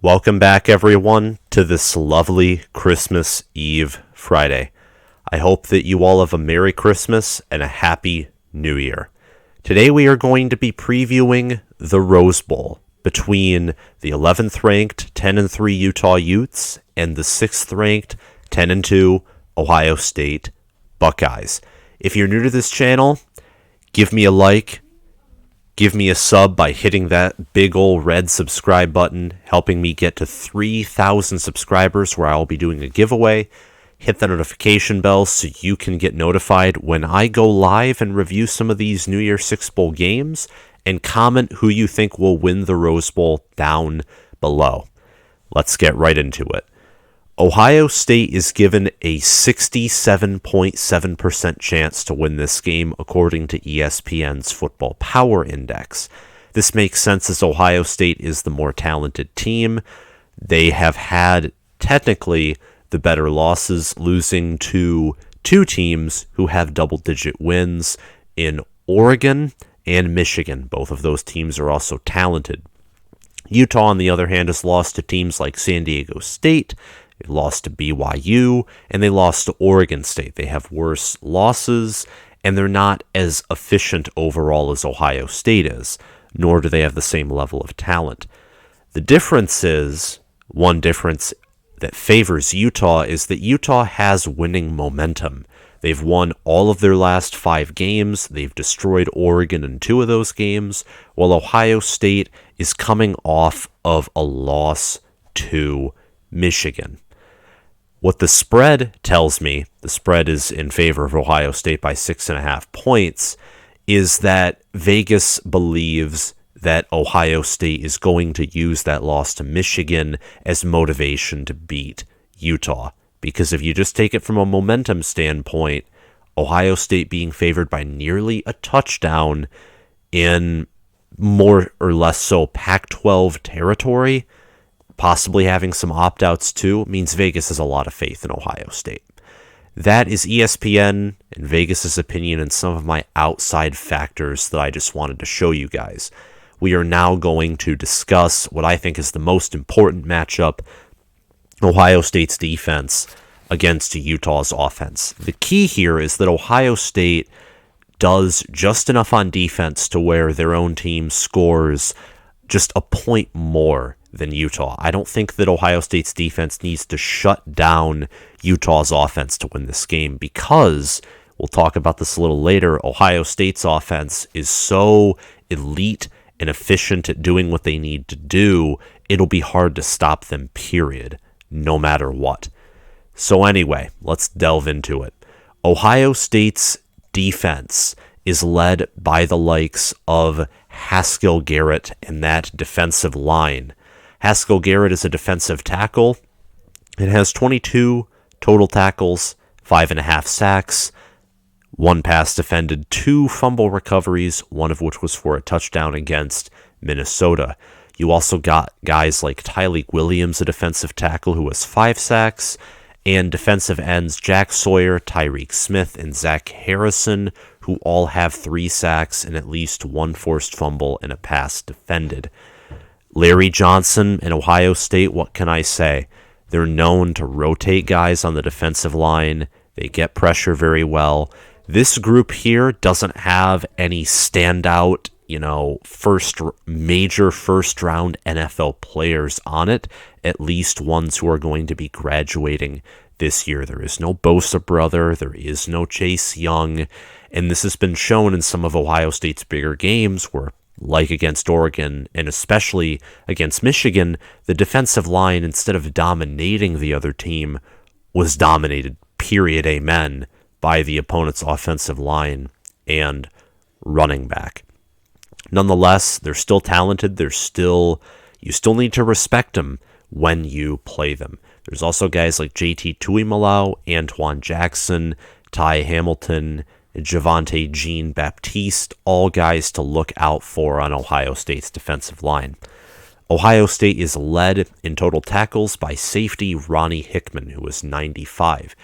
Welcome back, everyone, to this lovely Christmas Eve Friday. I hope that you all have a Merry Christmas and a Happy New Year. Today we are going to be previewing the Rose Bowl between the 11th ranked 10-3 Utah Utes and the 6th ranked 10-2 Ohio State Buckeyes. If you're new to this channel, give me a like. Give me a sub by hitting that big old red subscribe button, helping me get to 3,000 subscribers where I'll be doing a giveaway. Hit the notification bell so you can get notified when I go live and review some of these New Year's Six Bowl games, and comment who you think will win the Rose Bowl down below. Let's get right into it. Ohio State is given a 67.7% chance to win this game according to ESPN's Football Power Index. This makes sense as Ohio State is the more talented team. They have had, technically, the better losses, losing to two teams who have double-digit wins in Oregon and Michigan. Both of those teams are also talented. Utah, on the other hand, has lost to teams like San Diego State. They lost to BYU, and they lost to Oregon State. They have worse losses, and they're not as efficient overall as Ohio State is, nor do they have the same level of talent. The difference is, one difference that favors Utah is that Utah has winning momentum. They've won all of their last 5 games. They've destroyed Oregon in 2 of those games, while Ohio State is coming off of a loss to Michigan. What the spread tells me, the spread is in favor of Ohio State by 6.5 points, is that Vegas believes that Ohio State is going to use that loss to Michigan as motivation to beat Utah. Because if you just take it from a momentum standpoint, Ohio State being favored by nearly a touchdown in more or less so Pac-12 territory, possibly having some opt-outs too, means Vegas has a lot of faith in Ohio State. That is ESPN and Vegas's opinion and some of my outside factors that I just wanted to show you guys. We are now going to discuss what I think is the most important matchup, Ohio State's defense against Utah's offense. The key here is that Ohio State does just enough on defense to where their own team scores just a point more than Utah. I don't think that Ohio State's defense needs to shut down Utah's offense to win this game, because, we'll talk about this a little later, Ohio State's offense is so elite and efficient at doing what they need to do, it'll be hard to stop them, period, no matter what. So anyway, let's delve into it. Ohio State's defense is led by the likes of Haskell Garrett and that defensive line. Haskell Garrett is a defensive tackle. It has 22 total tackles, 5.5 sacks, 1 pass defended, 2 fumble recoveries, one of which was for a touchdown against Minnesota. You also got guys like Tyleik Williams, a defensive tackle, who has 5 sacks, and defensive ends Jack Sawyer, Tyreek Smith, and Zach Harrison, who all have 3 sacks and at least 1 forced fumble and a pass defended. Larry Johnson and Ohio State, what can I say? They're known to rotate guys on the defensive line. They get pressure very well. This group here doesn't have any standout, major first-round NFL players on it, at least ones who are going to be graduating this year. There is no Bosa brother. There is no Chase Young. And this has been shown in some of Ohio State's bigger games where, like against Oregon and especially against Michigan, the defensive line, instead of dominating the other team, was dominated, period, amen, by the opponent's offensive line and running back. Nonetheless, they're still talented. You still need to respect them when you play them. There's also guys like JT Tuimoloau, Antoine Jackson, Ty Hamilton, Javonte Jean-Baptiste, all guys to look out for on Ohio State's defensive line. Ohio State is led in total tackles by safety Ronnie Hickman, who has 95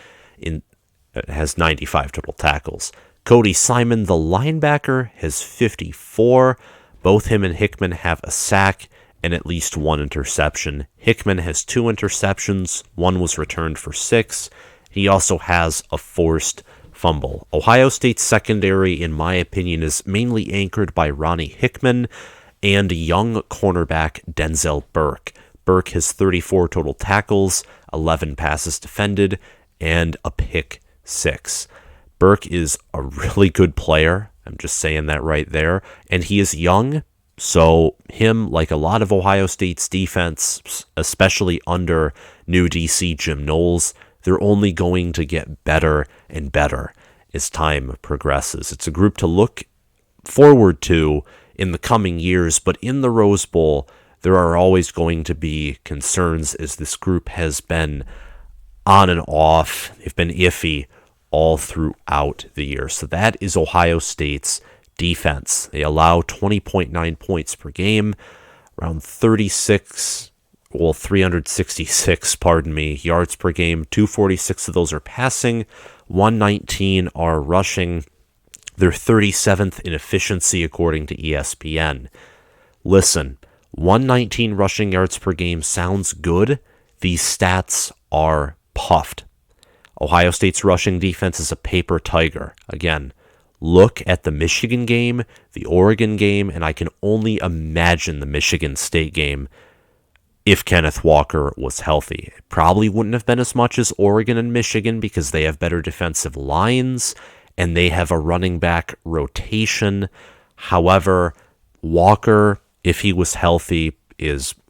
total tackles. Cody Simon, the linebacker, has 54. Both him and Hickman have a sack, and at least one interception. Hickman has 2 interceptions. One was returned for 6. He also has a forced fumble. Ohio State's secondary, in my opinion, is mainly anchored by Ronnie Hickman and young cornerback Denzel Burke. Burke has 34 total tackles, 11 passes defended, and a pick 6. Burke is a really good player. I'm just saying that right there. And he is young, so him, like a lot of Ohio State's defense, especially under new DC Jim Knowles, they're only going to get better and better as time progresses. It's a group to look forward to in the coming years, but in the Rose Bowl, there are always going to be concerns as this group has been on and off. They've been iffy all throughout the year. So that is Ohio State's defense. They allow 20.9 points per game, around 366 yards per game. 246 of those are passing, 119 are rushing. They're 37th in efficiency according to ESPN. Listen, 119 rushing yards per game sounds good. These stats are puffed. Ohio State's rushing defense is a paper tiger. Again, look at the Michigan game, the Oregon game, and I can only imagine the Michigan State game if Kenneth Walker was healthy. It probably wouldn't have been as much as Oregon and Michigan because they have better defensive lines and they have a running back rotation. However, Walker, if he was healthy,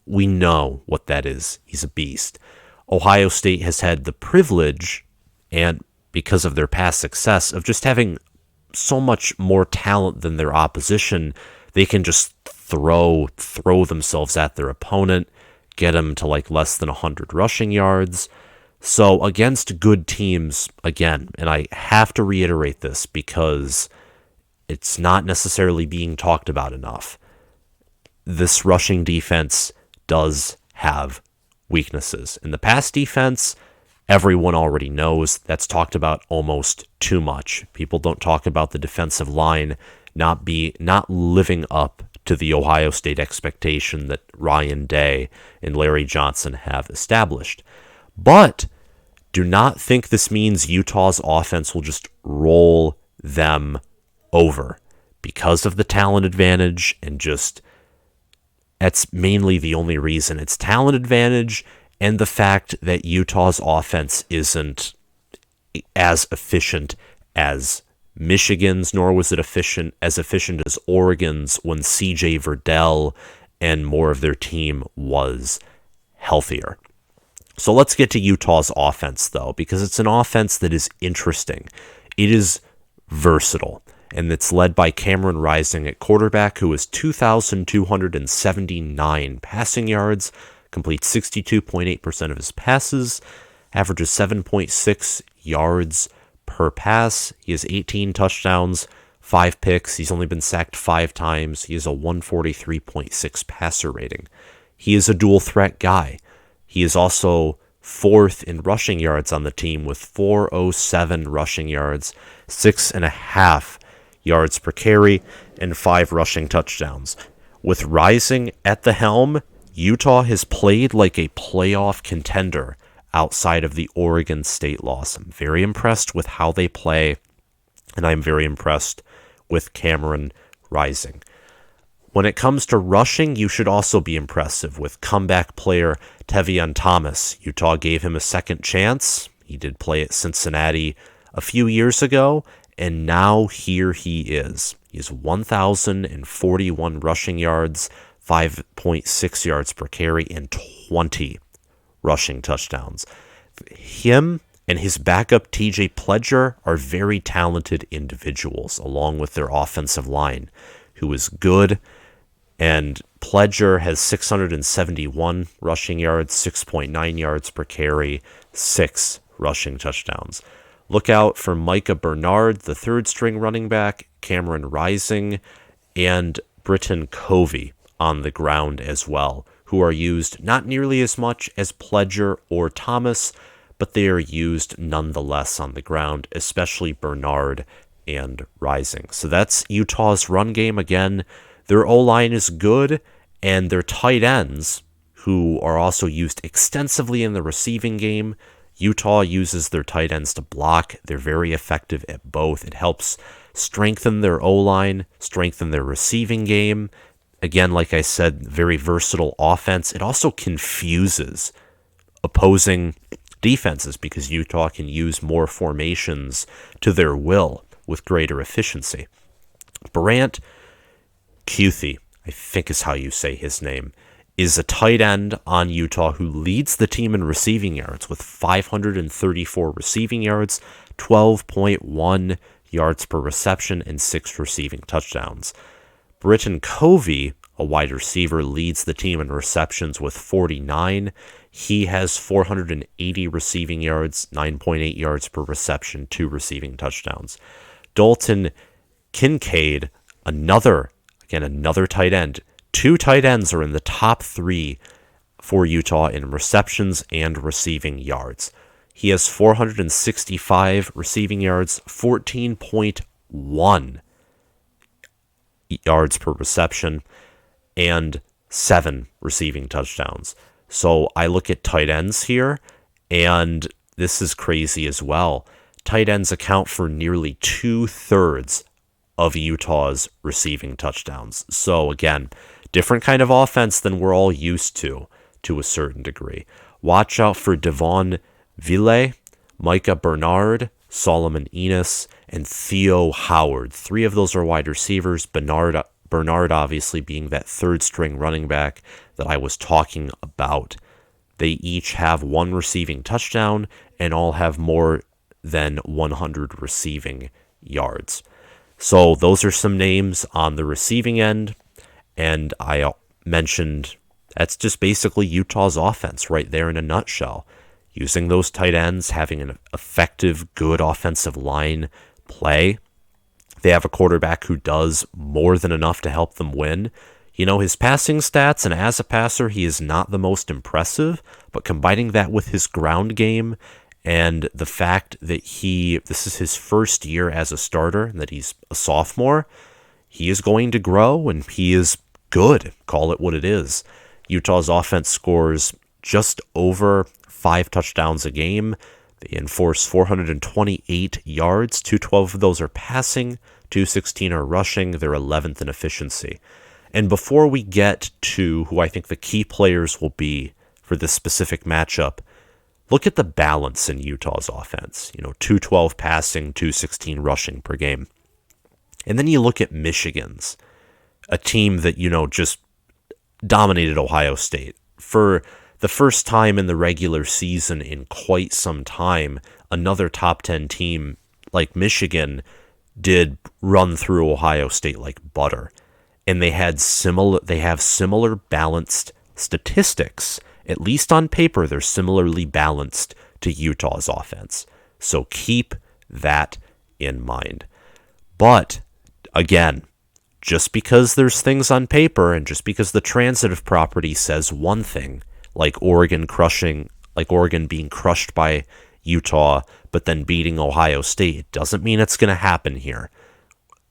we know what that is. He's a beast. Ohio State has had the privilege, and because of their past success, of just having so much more talent than their opposition. They can just throw themselves at their opponent, get them to like less than 100 rushing yards. So against good teams, again, and I have to reiterate this because it's not necessarily being talked about enough, this rushing defense does have weaknesses. In the pass defense, everyone already knows. That's talked about almost too much. People don't talk about the defensive line not living up to the Ohio State expectation that Ryan Day and Larry Johnson have established. But do not think this means Utah's offense will just roll them over because of the talent advantage, and just that's mainly the only reason. It's talent advantage and the fact that Utah's offense isn't as efficient as Michigan's, nor was it as efficient as Oregon's when C.J. Verdell and more of their team was healthier. So let's get to Utah's offense, though, because it's an offense that is interesting. It is versatile, and it's led by Cameron Rising at quarterback, who is 2,279 passing yards, completes 62.8% of his passes, averages 7.6 yards per pass. He has 18 touchdowns, 5 picks. He's only been sacked 5 times. He has a 143.6 passer rating. He is a dual threat guy. He is also 4th in rushing yards on the team with 407 rushing yards, 6.5 yards per carry, and 5 rushing touchdowns. With Rising at the helm, Utah has played like a playoff contender outside of the Oregon State loss. I'm very impressed with how they play, and I'm very impressed with Cameron Rising. When it comes to rushing, you should also be impressive with comeback player Tevion Thomas. Utah gave him a second chance. He did play at Cincinnati a few years ago, and now here he is. He has 1,041 rushing yards, 5.6 yards per carry, and 20 rushing touchdowns. Him and his backup TJ Pledger are very talented individuals, along with their offensive line, who is good. And Pledger has 671 rushing yards, 6.9 yards per carry, 6 rushing touchdowns. Look out for Micah Bernard, the third-string running back, Cameron Rising, and Britton Covey on the ground as well, who are used not nearly as much as Pledger or Thomas, but they are used nonetheless on the ground, especially Bernard and Rising. So that's Utah's run game. Again, their O-line is good, And their tight ends, who are also used extensively in the receiving game. Utah uses their tight ends to block. They're very effective at both. It helps strengthen their O-line, strengthen their receiving game. Again, like I said, very versatile offense. It also confuses opposing defenses because Utah can use more formations to their will with greater efficiency. Brant Cuthie, I think is how you say his name, is a tight end on Utah who leads the team in receiving yards with 534 receiving yards, 12.1 yards per reception, and 6 receiving touchdowns. Britton Covey, a wide receiver, leads the team in receptions with 49. He has 480 receiving yards, 9.8 yards per reception, 2 receiving touchdowns. Dalton Kincaid, another tight end. 2 tight ends are in the top 3 for Utah in receptions and receiving yards. He has 465 receiving yards, 14.1 yards per reception, and 7 receiving touchdowns. So I look at tight ends here, and this is crazy as well. Tight ends account for nearly 2/3 of Utah's receiving touchdowns. So again, different kind of offense than we're all used to a certain degree. Watch out for Devon Ville, Micah Bernard, Solomon Enos, and Theo Howard. 3 of those are wide receivers. Bernard obviously being that third string running back that I was talking about. They each have 1 receiving touchdown and all have more than 100 receiving yards. So those are some names on the receiving end. And I mentioned that's just basically Utah's offense right there in a nutshell. Using those tight ends, having an effective, good offensive line play. They have a quarterback who does more than enough to help them win. You know, his passing stats, and as a passer, he is not the most impressive, but combining that with his ground game and the fact that this is his first year as a starter and that he's a sophomore, he is going to grow and he is good. Call it what it is. Utah's offense scores just over 5 touchdowns a game. They enforce 428 yards. 212 of those are passing. 216 are rushing. They're 11th in efficiency. And before we get to who I think the key players will be for this specific matchup, look at the balance in Utah's offense. 212 passing, 216 rushing per game. And then you look at Michigan's, a team that, just dominated Ohio State. For the first time in the regular season in quite some time, another top 10 team like Michigan did run through Ohio State like butter. And they have similar balanced statistics. At least on paper, they're similarly balanced to Utah's offense. So keep that in mind. But again, just because there's things on paper and just because the transitive property says one thing, like Oregon being crushed by Utah, but then beating Ohio State, it doesn't mean it's going to happen here.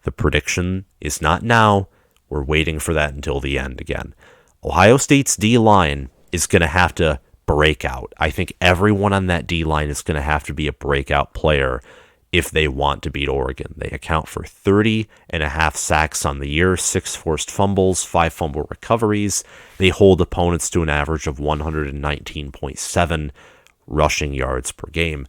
The prediction is not now. We're waiting for that until the end again. Ohio State's D-line is going to have to break out. I think everyone on that D-line is going to have to be a breakout player if they want to beat Oregon. They account for 30.5 sacks on the year, 6 forced fumbles, 5 fumble recoveries. They hold opponents to an average of 119.7 rushing yards per game.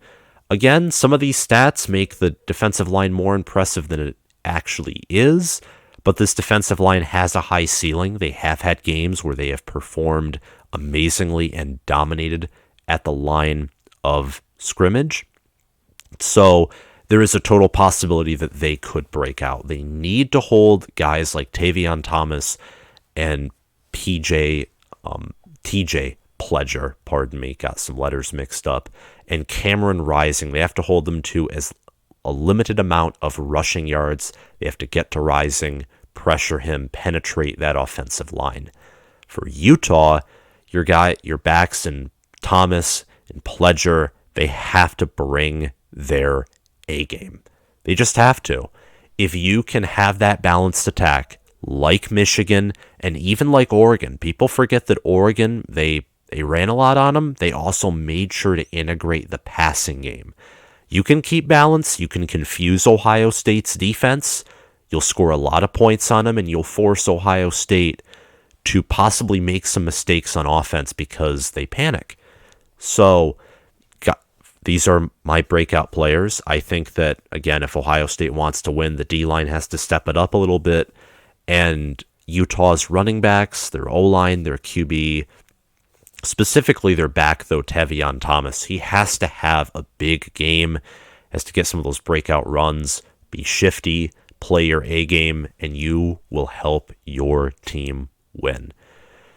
Again, some of these stats make the defensive line more impressive than it actually is, but this defensive line has a high ceiling. They have had games where they have performed amazingly and dominated at the line of scrimmage. So there is a total possibility that they could break out. They need to hold guys like Tavion Thomas and TJ Pledger, got some letters mixed up, and Cameron Rising. They have to hold them to as a limited amount of rushing yards. They have to get to Rising, pressure him, penetrate that offensive line. For Utah, your backs and Thomas and Pledger, they have to bring their A game. They just have to. If you can have that balanced attack like Michigan, and even like Oregon. People forget that Oregon, they ran a lot on them. They also made sure to integrate the passing game. You can keep balance. You can confuse Ohio State's defense. You'll score a lot of points on them, and you'll force Ohio State to possibly make some mistakes on offense because they panic. So these are my breakout players. I think that, again, if Ohio State wants to win, the D-line has to step it up a little bit. And Utah's running backs, their O-line, their QB, specifically their back, though, Tevion Thomas, he has to have a big game, has to get some of those breakout runs, be shifty, play your A game, and you will help your team win.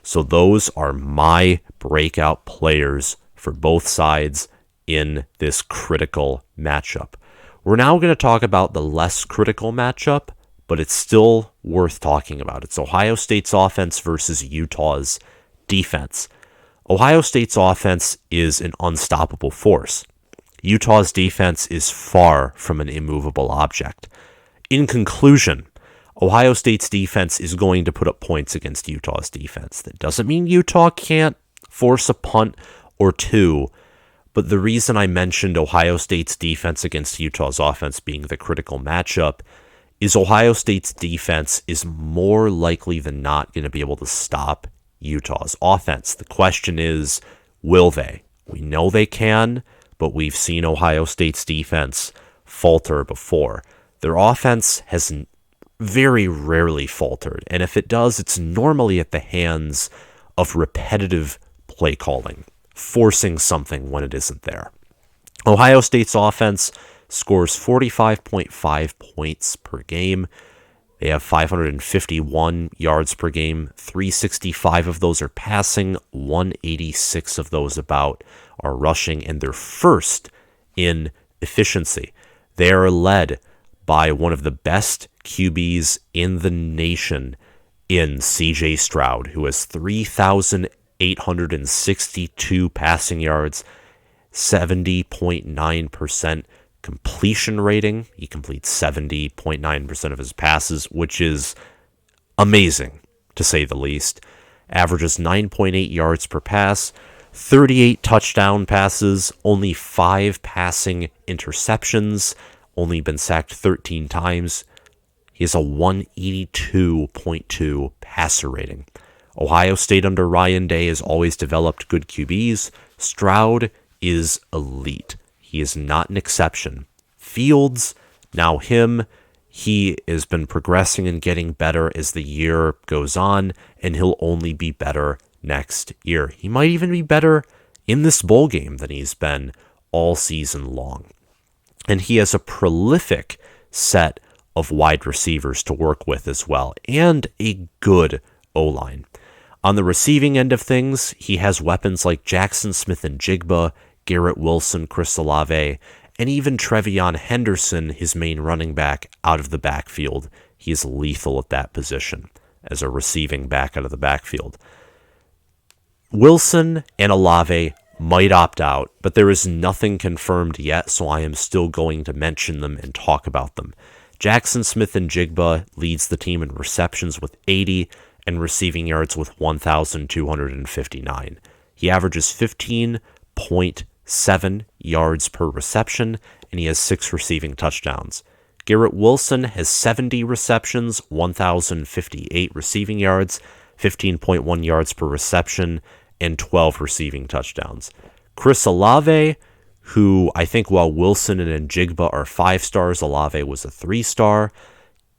So those are my breakout players for both sides in this critical matchup. We're now going to talk about the less critical matchup, but it's still worth talking about. It's Ohio State's offense versus Utah's defense. Ohio State's offense is an unstoppable force. Utah's defense is far from an immovable object. In conclusion, Ohio State's defense is going to put up points against Utah's defense. That doesn't mean Utah can't force a punt or two, but the reason I mentioned Ohio State's defense against Utah's offense being the critical matchup is Ohio State's defense is more likely than not going to be able to stop Utah's offense. The question is, will they? We know they can, but we've seen Ohio State's defense falter before. Their offense has very rarely faltered, and if it does, it's normally at the hands of repetitive play calling, forcing something when it isn't there. Ohio State's offense scores 45.5 points per game. They have 551 yards per game. 365 of those are passing. 186 of those about are rushing, and they're first in efficiency. They are led by one of the best QBs in the nation in C.J. Stroud, who has 3,862 passing yards, 70.9% completion rating. He completes 70.9% of his passes, which is amazing, to say the least. Averages 9.8 yards per pass, 38 touchdown passes, only 5 passing interceptions, only been sacked 13 times. He has a 182.2 passer rating. Ohio State under Ryan Day has always developed good QBs. Stroud is elite. He is not an exception. Fields, now him, he has been progressing and getting better as the year goes on, and he'll only be better next year. He might even be better in this bowl game than he's been all season long. And he has a prolific set of wide receivers to work with as well, and a good O-line. On the receiving end of things, he has weapons like Jackson Smith and Jigba, Garrett Wilson, Chris Olave, and even Trevion Henderson, his main running back, out of the backfield. He is lethal at that position as a receiving back out of the backfield. Wilson and Olave might opt out, but there is nothing confirmed yet, so I am still going to mention them and talk about them. Jackson Smith and Jigba leads the team in receptions with 80 and receiving yards with 1,259. He averages 15.7 yards per reception, and he has 6 receiving touchdowns. Garrett Wilson has 70 receptions, 1,058 receiving yards, 15.1 yards per reception, and 12 receiving touchdowns. Chris Olave, who I think while Wilson and Njigba are 5 stars, Olave was a 3-star.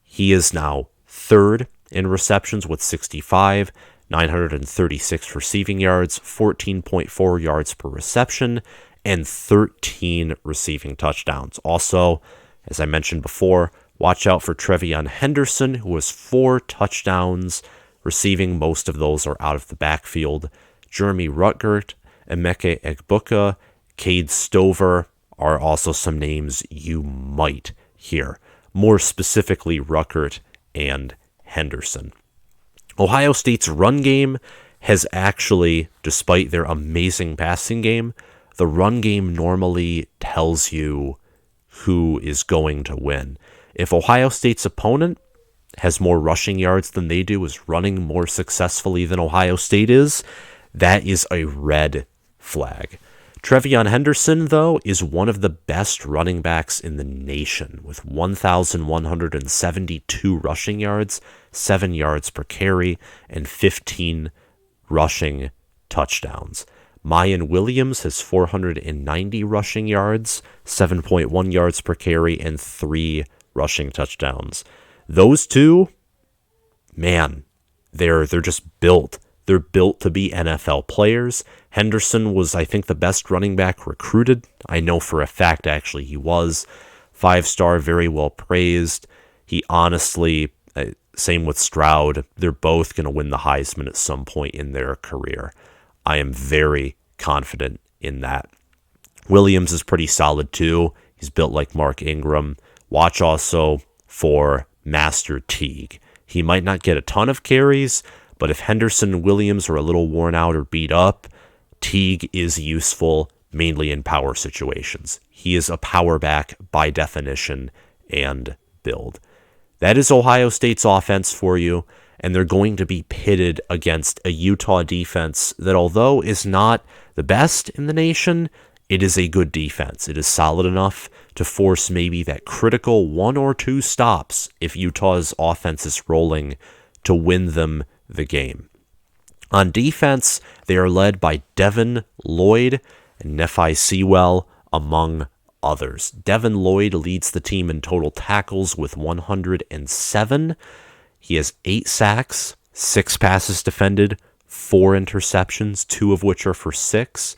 He is now third in receptions with 65, 936 receiving yards, 14.4 yards per reception, and 13 receiving touchdowns. Also, as I mentioned before, watch out for Trevion Henderson, who has 4 touchdowns receiving. Most of those are out of the backfield. Jeremy Rutgert, Emeka Egbuka, Cade Stover are also some names you might hear. More specifically, Rutgert and Henderson. Ohio State's run game has actually, despite their amazing passing game, the run game normally tells you who is going to win. If Ohio State's opponent has more rushing yards than they do, is running more successfully than Ohio State is, that is a red flag. Trevion Henderson, though, is one of the best running backs in the nation with 1,172 rushing yards, 7 yards per carry, and 15 rushing touchdowns. Mayan Williams has 490 rushing yards, 7.1 yards per carry, and 3 rushing touchdowns. Those two, man, they're just built. They're built to be NFL players. Henderson was, I think, the best running back recruited. I know for a fact, actually, he was. 5-star, very well praised. He honestly, same with Stroud, they're both going to win the Heisman at some point in their career. I am very confident in that. Williams is pretty solid too. He's built like Mark Ingram. Watch also for Master Teague. He might not get a ton of carries, but if Henderson and Williams are a little worn out or beat up, Teague is useful mainly in power situations. He is a power back by definition and build. That is Ohio State's offense for you, and they're going to be pitted against a Utah defense that, although is not the best in the nation, it is a good defense. It is solid enough to force maybe that critical 1 or 2 stops if Utah's offense is rolling to win them the game. On defense, they are led by Devin, Lloyd, and Nephi Sewell, among others. Devin Lloyd leads the team in total tackles with 107. He has 8 sacks, 6 passes defended, 4 interceptions, 2 of which are for 6,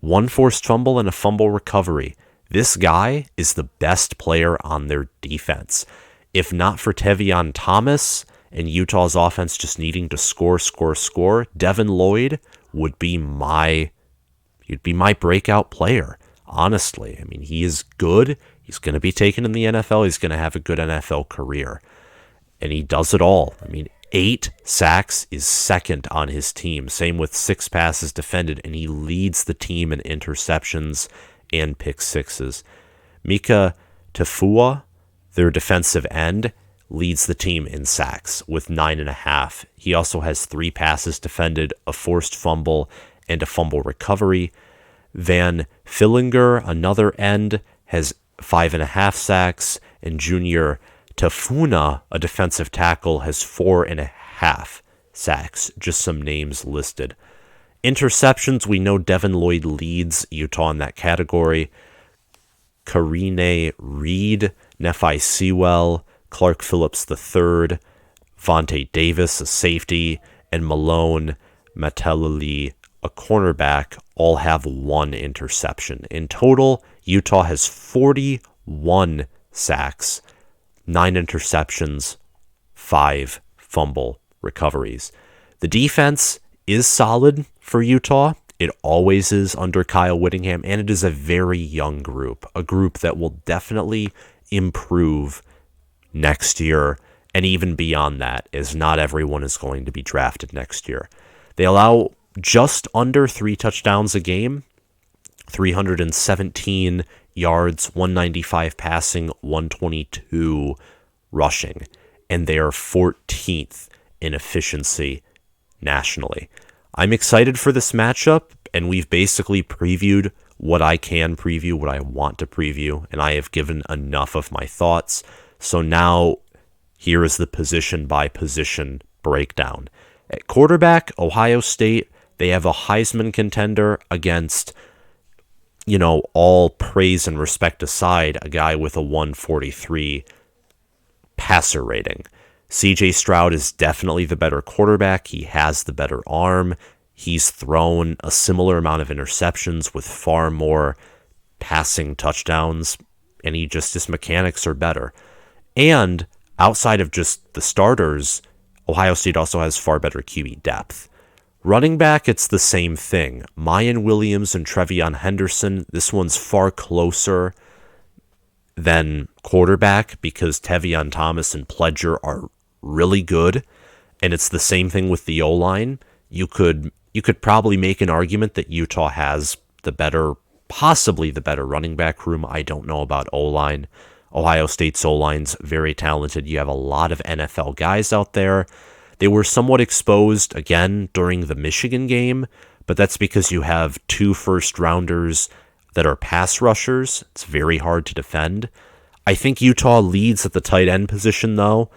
1 forced fumble, and a fumble recovery. This guy is the best player on their defense. If not for Tevion Thomas and Utah's offense just needing to score, Devin Lloyd would be my breakout player, honestly. I mean, he is good. He's going to be taken in the NFL. He's going to have a good NFL career. And he does it all. I mean, 8 sacks is second on his team. Same with 6 passes defended, and he leads the team in interceptions and pick sixes. Mika Tafua, their defensive end, leads the team in sacks with 9.5. He also has 3 passes defended, a forced fumble, and a fumble recovery. Van Fillinger, another end, has 5.5 sacks, and Junior Tafuna, a defensive tackle, has 4.5 sacks. Just some names listed. Interceptions, we know Devin Lloyd leads Utah in that category. Karine Reed, Nephi Sewell, Clark Phillips III, Vontae Davis, a safety, and Malone Matelali, a cornerback, all have 1 interception. In total, Utah has 41 sacks, 9 interceptions, 5 fumble recoveries. The defense is solid for Utah. It always is under Kyle Whittingham, and it is a very young group, a group that will definitely improve next year and even beyond that, as not everyone is going to be drafted next year. They allow just under 3 touchdowns a game, 317 yards, 195 passing, 122 rushing, and they are 14th in efficiency nationally. I'm excited for this matchup, and we've basically previewed what I can preview, what I want to preview, and I have given enough of my thoughts. So now, here is the position-by-position breakdown. At quarterback, Ohio State, they have a Heisman contender against, all praise and respect aside, a guy with a 143 passer rating. CJ Stroud is definitely the better quarterback. He has the better arm. He's thrown a similar amount of interceptions with far more passing touchdowns, and his mechanics are better. And outside of just the starters, Ohio State also has far better QB depth. Running back, it's the same thing. Mayan Williams and Trevion Henderson, this one's far closer than quarterback because Tevion Thomas and Pledger are really good, and it's the same thing with the O-line. You could probably make an argument that Utah has possibly the better running back room. I don't know about O-line. Ohio State's O-line's very talented. You have a lot of NFL guys out there. They were somewhat exposed, again, during the Michigan game, but that's because you have 2 first-rounders that are pass rushers. It's very hard to defend. I think Utah leads at the tight end position, though,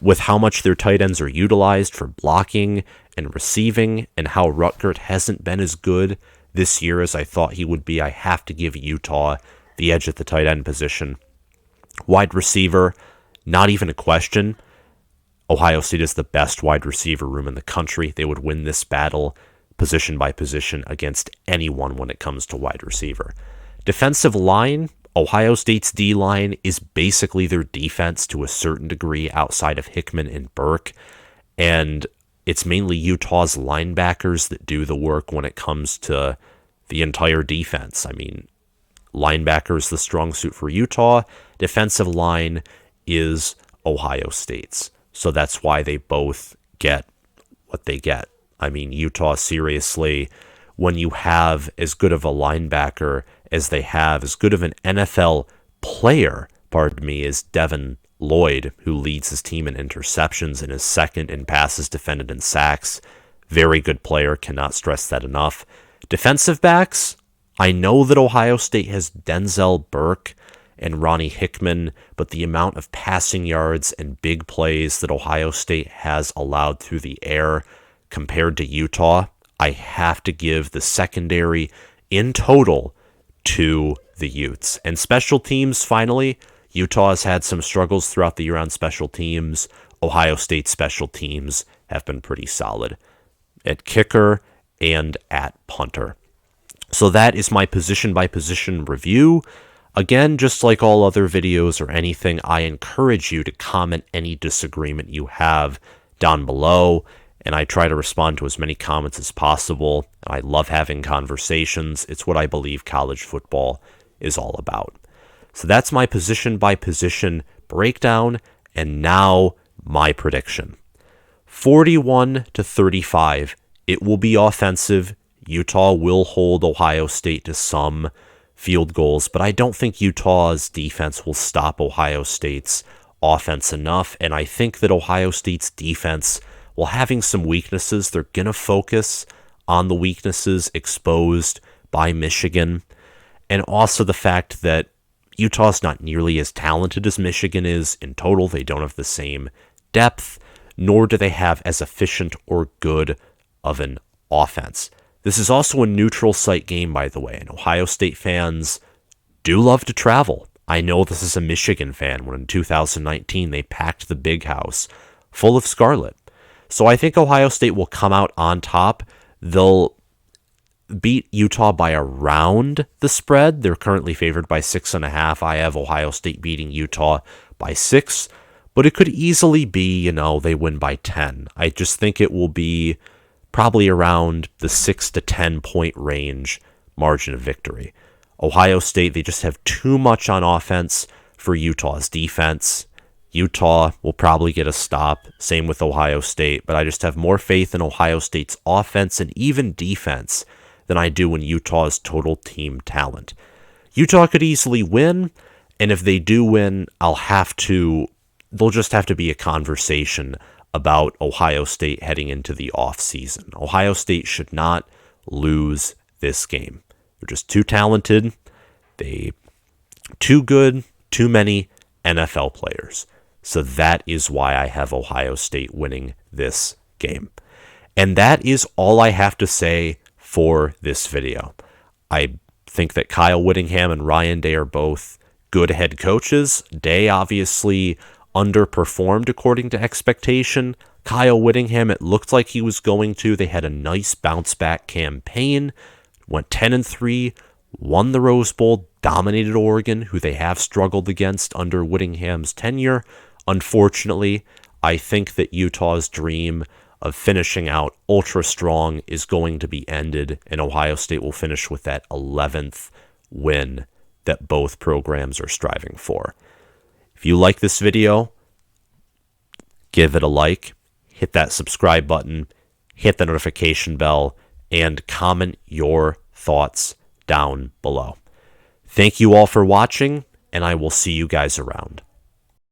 with how much their tight ends are utilized for blocking and receiving, and how Rutgers hasn't been as good this year as I thought he would be. I have to give Utah the edge at the tight end position. Wide receiver, not even a question. Ohio State is the best wide receiver room in the country. They would win this battle position by position against anyone when it comes to wide receiver. Defensive line, Ohio State's D-line is basically their defense to a certain degree outside of Hickman and Burke, and it's mainly Utah's linebackers that do the work when it comes to the entire defense. I mean, linebacker is the strong suit for Utah. Defensive line is Ohio State's. So that's why they both get what they get. I mean, Utah, seriously, when you have as good of a linebacker as they have, as good of an NFL player, as Devin, Lloyd, who leads his team in interceptions and is second in passes defended and sacks. Very good player, cannot stress that enough. Defensive backs, I know that Ohio State has Denzel Burke and Ronnie Hickman, but the amount of passing yards and big plays that Ohio State has allowed through the air compared to Utah, I have to give the secondary in total to the Utes. And special teams, finally, Utah has had some struggles throughout the year on special teams. Ohio State special teams have been pretty solid at kicker and at punter. So that is my position-by-position review. Again, just like all other videos or anything, I encourage you to comment any disagreement you have down below, and I try to respond to as many comments as possible. I love having conversations. It's what I believe college football is all about. So that's my position-by-position breakdown, and now my prediction. 41-35, it will be offensive. Utah will hold Ohio State to some field goals, but I don't think Utah's defense will stop Ohio State's offense enough, and I think that Ohio State's defense, while having some weaknesses, they're going to focus on the weaknesses exposed by Michigan, and also the fact that Utah's not nearly as talented as Michigan is. In total, they don't have the same depth, nor do they have as efficient or good of an offense. This is also a neutral site game, by the way, and Ohio State fans do love to travel. I know this is a Michigan fan when in 2019 they packed the big house full of scarlet. So I think Ohio State will come out on top. They'll beat Utah by around the spread. They're currently favored by 6.5. I have Ohio State beating Utah by 6, but it could easily be, they win by 10. I just think it will be probably around the 6 to 10 point range margin of victory. Ohio State, they just have too much on offense for Utah's defense. Utah will probably get a stop. Same with Ohio State, but I just have more faith in Ohio State's offense and even defense than I do in Utah's total team talent. Utah could easily win, and if they do win, there'll just have to be a conversation about Ohio State heading into the offseason. Ohio State should not lose this game. They're just too talented. Too good, too many NFL players. So that is why I have Ohio State winning this game. And that is all I have to say for this video. I think that Kyle Whittingham and Ryan Day are both good head coaches. Day obviously underperformed according to expectation. Kyle Whittingham, it looked like he was going to. They had a nice bounce-back campaign, went 10-3, won the Rose Bowl, dominated Oregon, who they have struggled against under Whittingham's tenure. Unfortunately, I think that Utah's dream of finishing out ultra strong is going to be ended, and Ohio State will finish with that 11th win that both programs are striving for. If you like this video, give it a like, hit that subscribe button, hit the notification bell, and comment your thoughts down below. Thank you all for watching, and I will see you guys around.